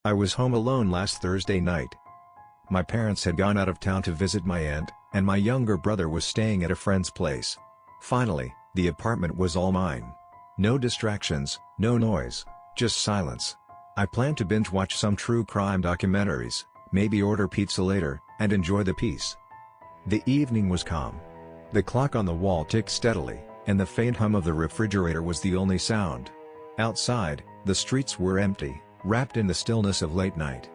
I was home alone last Thursday night. My parents had gone out of town to visit my aunt, and my younger brother was staying at a friend's place. Finally, the apartment was all mine. No distractions, no noise, just silence. I planned to binge watch some true crime documentaries, maybe order pizza later, and enjoy the peace. The evening was calm. The clock on the wall ticked steadily, and the faint hum of the refrigerator was the only sound. Outside, the streets were empty, wrapped in the stillness of late night.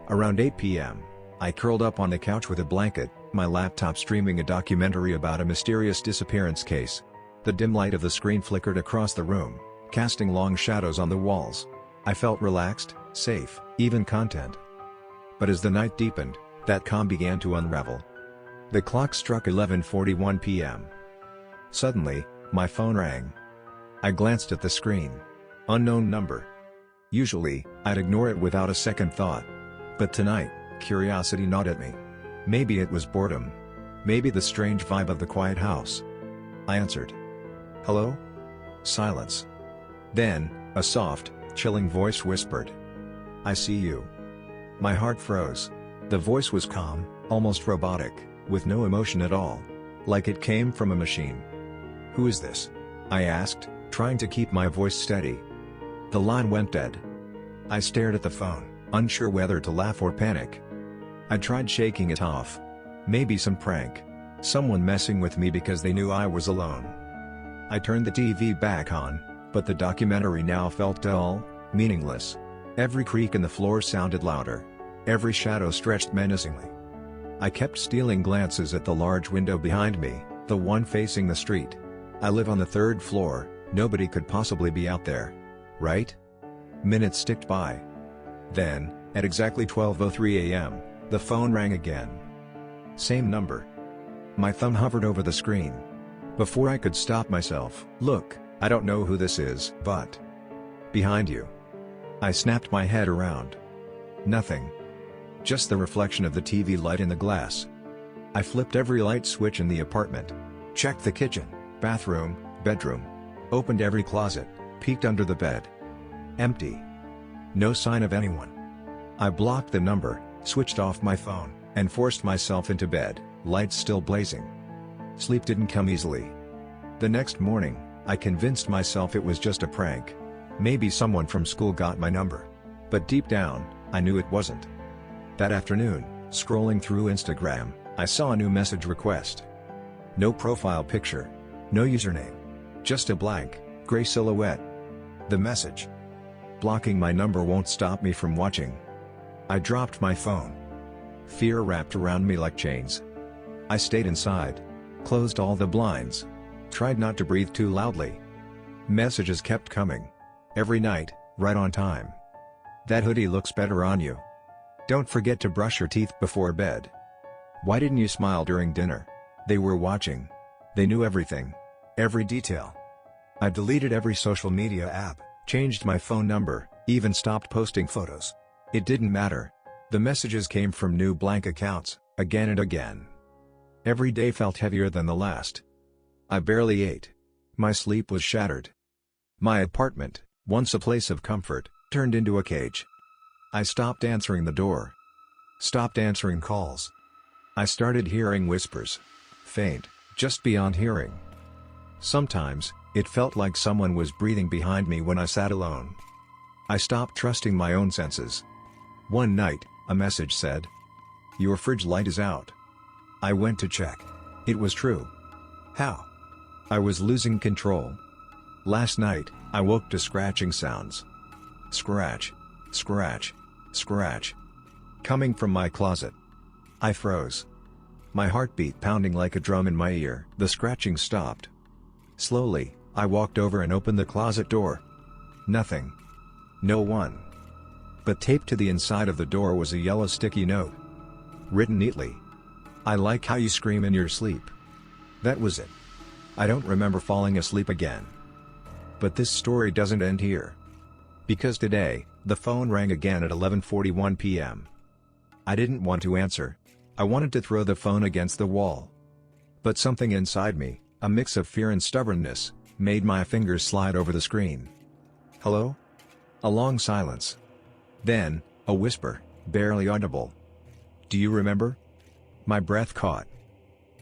Around 8 p.m., I curled up on the couch with a blanket, my laptop streaming a documentary about a mysterious disappearance case. The dim light of the screen flickered across the room, casting long shadows on the walls. I felt relaxed, safe, even content. But as the night deepened, that calm began to unravel. The clock struck 11:41 p.m. Suddenly, my phone rang. I glanced at the screen. Unknown number. Usually, I'd ignore it without a second thought. But tonight, curiosity gnawed at me. Maybe it was boredom. Maybe the strange vibe of the quiet house. I answered. "Hello?" Silence. Then, a soft, chilling voice whispered. "I see you." My heart froze. The voice was calm, almost robotic, with no emotion at all. Like it came from a machine. "Who is this?" I asked, trying to keep my voice steady. The line went dead. I stared at the phone, unsure whether to laugh or panic. I tried shaking it off. Maybe some prank. Someone messing with me because they knew I was alone. I turned the TV back on, but the documentary now felt dull, meaningless. Every creak in the floor sounded louder. Every shadow stretched menacingly. I kept stealing glances at the large window behind me, the one facing the street. I live on the third floor, nobody could possibly be out there. Right? Minutes ticked by. Then, at exactly 12:03 a.m., the phone rang again. Same number. My thumb hovered over the screen. Before I could stop myself, "Look, I don't know who this is, but..." "Behind you." I snapped my head around. Nothing. Just the reflection of the TV light in the glass. I flipped every light switch in the apartment. Checked the kitchen, bathroom, bedroom. Opened every closet, peeked under the bed. Empty. No sign of anyone. I blocked the number, switched off my phone, and forced myself into bed, lights still blazing. Sleep didn't come easily. The next morning, I convinced myself it was just a prank. Maybe someone from school got my number. But deep down, I knew it wasn't. That afternoon, scrolling through Instagram, I saw a new message request. No profile picture. No username. Just a blank, gray silhouette. The message. "Blocking my number won't stop me from watching." I dropped my phone. Fear wrapped around me like chains. I stayed inside. Closed all the blinds. Tried not to breathe too loudly. Messages kept coming. Every night, right on time. "That hoodie looks better on you." "Don't forget to brush your teeth before bed." "Why didn't you smile during dinner?" They were watching. They knew everything. Every detail. I deleted every social media app, changed my phone number, even stopped posting photos. It didn't matter. The messages came from new blank accounts, again and again. Every day felt heavier than the last. I barely ate. My sleep was shattered. My apartment, once a place of comfort, turned into a cage. I stopped answering the door. Stopped answering calls. I started hearing whispers. Faint, just beyond hearing. Sometimes, it felt like someone was breathing behind me when I sat alone. I stopped trusting my own senses. One night, a message said, "Your fridge light is out." I went to check. It was true. How? I was losing control. Last night, I woke to scratching sounds. Scratch. Scratch. Scratch. Coming from my closet. I froze. My heartbeat pounding like a drum in my ear. The scratching stopped. Slowly, I walked over and opened the closet door. Nothing. No one. But taped to the inside of the door was a yellow sticky note. Written neatly. "I like how you scream in your sleep." That was it. I don't remember falling asleep again. But this story doesn't end here. Because today, the phone rang again at 11:41 p.m. I didn't want to answer. I wanted to throw the phone against the wall. But something inside me, a mix of fear and stubbornness, made my fingers slide over the screen. "Hello?" A long silence. Then, A whisper, barely audible. "Do you remember?" My breath caught.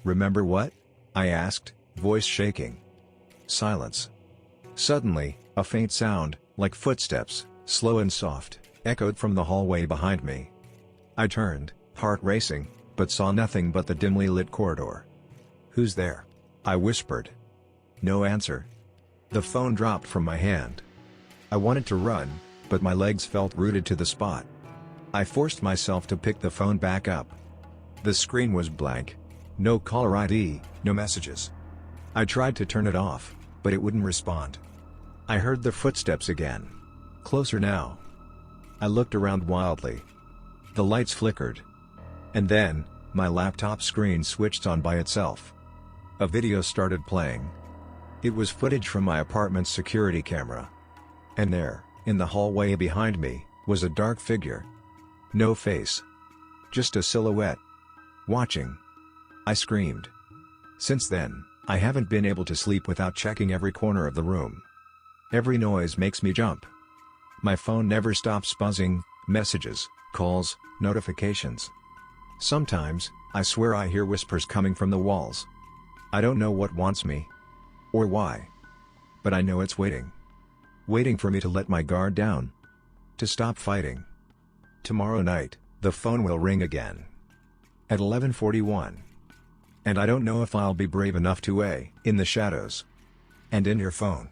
"Remember what?" I asked, voice shaking. Silence. Suddenly, a faint sound, like footsteps, slow and soft, echoed from the hallway behind me. I turned, heart racing, but saw nothing but the dimly lit corridor. "Who's there?" I whispered. No answer. The phone dropped from my hand. I wanted to run, but my legs felt rooted to the spot. I forced myself to pick the phone back up. The screen was blank. No caller ID, no messages. I tried to turn it off, but it wouldn't respond. I heard the footsteps again. Closer now. I looked around wildly. The lights flickered. And then, my laptop screen switched on by itself. A video started playing. It was footage from my apartment's security camera. And there, in the hallway behind me, was a dark figure. No face. Just a silhouette. Watching. I screamed. Since then, I haven't been able to sleep without checking every corner of the room. Every noise makes me jump. My phone never stops buzzing, messages, calls, notifications. Sometimes, I swear I hear whispers coming from the walls. I don't know what wants me. Or why. But I know it's waiting. Waiting for me to let my guard down. To stop fighting. Tomorrow night, the phone will ring again. At 11:41. And I don't know if I'll be brave enough to in the shadows. And in your phone.